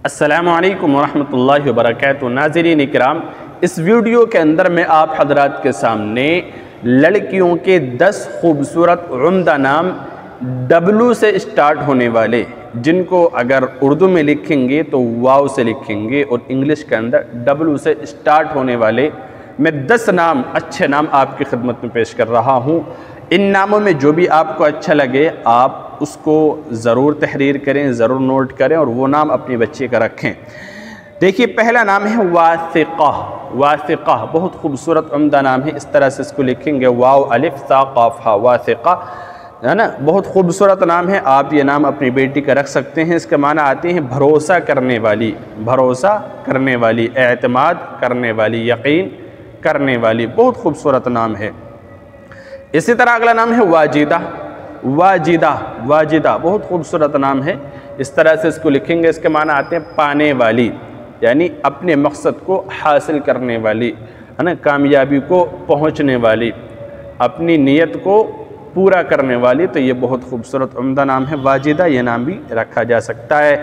السلام علیکم ورحمۃ اللہ وبرکاتہ۔ ناظرین اکرام، اس ویڈیو کے اندر میں آپ حضرات کے سامنے لڑکیوں کے 10 خوبصورت عمدہ نام ڈبلو سے اسٹارٹ ہونے والے، جن کو اگر اردو میں لکھیں گے تو واو سے لکھیں گے اور انگلش کے اندر ڈبلو سے اسٹارٹ ہونے والے میں 10 نام، اچھے نام آپ کی خدمت میں پیش کر رہا ہوں۔ ان ناموں میں جو بھی آپ کو اچھا لگے آپ اس کو ضرور تحریر کریں، ضرور نوٹ کریں اور وہ نام اپنی بچی کا رکھیں۔ دیکھیے، پہلا نام ہے واثقہ۔ واثقہ بہت خوبصورت عمدہ نام ہے، اس طرح سے اس کو لکھیں گے واو الف ثا قاف ہا، واثقہ ہے نا، بہت خوبصورت نام ہے۔ آپ یہ نام اپنی بیٹی کا رکھ سکتے ہیں۔ اس کے معنی آتے ہیں بھروسہ کرنے والی، بھروسہ کرنے والی، اعتماد کرنے والی، یقین کرنے والی، بہت خوبصورت نام ہے۔ اسی طرح اگلا نام ہے واجدہ۔ واجدہ، واجدہ بہت خوبصورت نام ہے، اس طرح سے اس کو لکھیں گے۔ اس کے معنی آتے ہیں پانے والی، یعنی اپنے مقصد کو حاصل کرنے والی، ہے نا، کامیابی کو پہنچنے والی، اپنی نیت کو پورا کرنے والی۔ تو یہ بہت خوبصورت عمدہ نام ہے واجدہ، یہ نام بھی رکھا جا سکتا ہے۔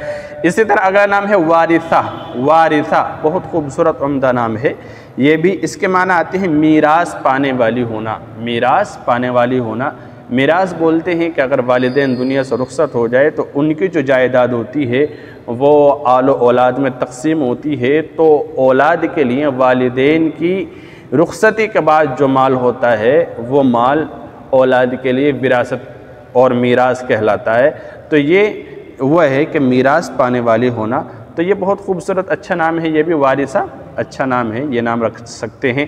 اسی طرح اگلا نام ہے وارثہ۔ وارثہ بہت خوبصورت عمدہ نام ہے، یہ بھی اس کے معنی آتے ہیں میراث پانے والی ہونا، میراث پانے والی ہونا۔ میراث بولتے ہیں کہ اگر والدین دنیا سے رخصت ہو جائے تو ان کی جو جائیداد ہوتی ہے وہ آل و اولاد میں تقسیم ہوتی ہے، تو اولاد کے لیے والدین کی رخصتی کے بعد جو مال ہوتا ہے وہ مال اولاد کے لیے وراثت اور میراث کہلاتا ہے۔ تو یہ وہ ہے کہ میراث پانے والی ہونا۔ تو یہ بہت خوبصورت اچھا نام ہے، یہ بھی وارثہ اچھا نام ہے، یہ نام رکھ سکتے ہیں۔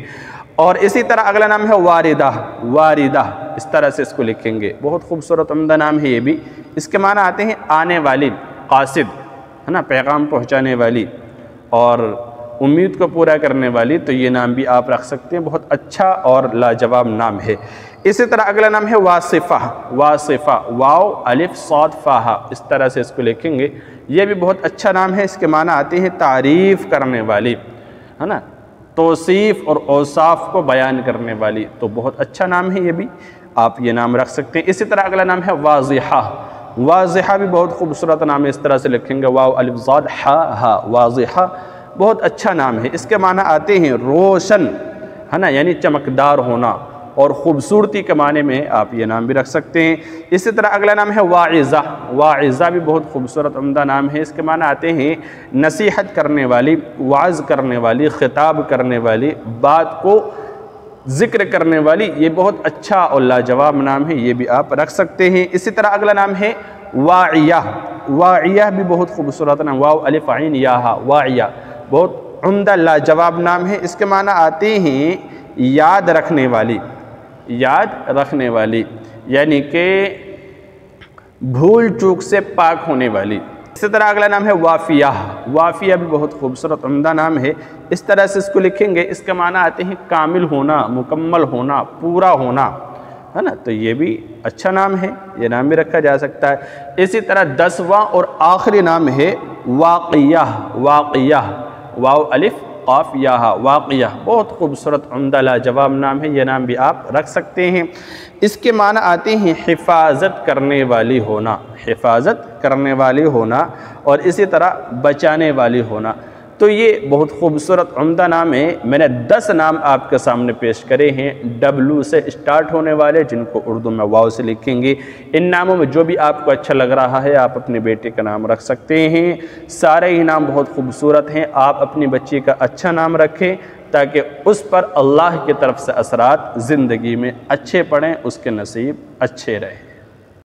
اور اسی طرح اگلا نام ہے واردہ۔ واردہ اس طرح سے اس کو لکھیں گے، بہت خوبصورت عمدہ نام ہے یہ بھی۔ اس کے معنی آتے ہیں آنے والی، قاصد ہے نا، پیغام پہنچانے والی اور امید کو پورا کرنے والی۔ تو یہ نام بھی آپ رکھ سکتے ہیں، بہت اچھا اور لاجواب نام ہے۔ اسی طرح اگلا نام ہے واصفہ۔ واصفہ واو الف صاد فا، اس طرح سے اس کو لکھیں گے، یہ بھی بہت اچھا نام ہے۔ اس کے معنی آتے ہیں تعریف کرنے والی، ہے نا، توصیف اور اوصاف کو بیان کرنے والی۔ تو بہت اچھا نام ہے، یہ بھی آپ یہ نام رکھ سکتے ہیں۔ اسی طرح اگلا نام ہے واضحہ۔ واضحہ بھی بہت خوبصورت نام ہے، اس طرح سے لکھیں گے واو الف ضاد ہا ہا، واضحہ بہت اچھا نام ہے۔ اس کے معنی آتے ہیں روشن، ہے نا، یعنی چمکدار ہونا، اور خوبصورتی کے معنی میں آپ یہ نام بھی رکھ سکتے ہیں۔ اسی طرح اگلا نام ہے واعظہ۔ واعظہ بھی بہت خوبصورت عمدہ نام ہے، اس کے معنی آتے ہیں نصیحت کرنے والی، وعظ کرنے والی، خطاب کرنے والی، بات کو ذکر کرنے والی۔ یہ بہت اچھا اور لاجواب نام ہے، یہ بھی آپ رکھ سکتے ہیں۔ اسی طرح اگلا نام ہے واعیہ۔ واعیہ بھی بہت خوبصورت نام، واو الف عین یا ہا، واعیہ بہت عمدہ لاجواب نام ہے۔ اس کے معنی آتے ہیں یاد رکھنے والی، یاد رکھنے والی، یعنی کہ بھول چوک سے پاک ہونے والی۔ اسی طرح اگلا نام ہے وافیہ۔ وافیہ بھی بہت خوبصورت عمدہ نام ہے، اس طرح سے اس کو لکھیں گے۔ اس کے معنی آتے ہیں کامل ہونا، مکمل ہونا، پورا ہونا، ہے نا، تو یہ بھی اچھا نام ہے، یہ نام بھی رکھا جا سکتا ہے۔ اسی طرح 10واں اور آخری نام ہے واقعہ۔ واقعہ واو الف قاف یا ہا، واقعہ بہت خوبصورت عمدہ لاجواب نام ہے، یہ نام بھی آپ رکھ سکتے ہیں۔ اس کے معنی آتے ہیں حفاظت کرنے والی ہونا، حفاظت کرنے والی ہونا، اور اسی طرح بچانے والی ہونا۔ تو یہ بہت خوبصورت عمدہ نام ہے۔ میں نے 10 نام آپ کے سامنے پیش کرے ہیں ڈبلو سے اسٹارٹ ہونے والے، جن کو اردو میں واو سے لکھیں گے۔ ان ناموں میں جو بھی آپ کو اچھا لگ رہا ہے آپ اپنے بیٹے کا نام رکھ سکتے ہیں۔ سارے ہی نام بہت خوبصورت ہیں، آپ اپنی بچی کا اچھا نام رکھیں تاکہ اس پر اللہ کی طرف سے اثرات زندگی میں اچھے پڑیں، اس کے نصیب اچھے رہیں۔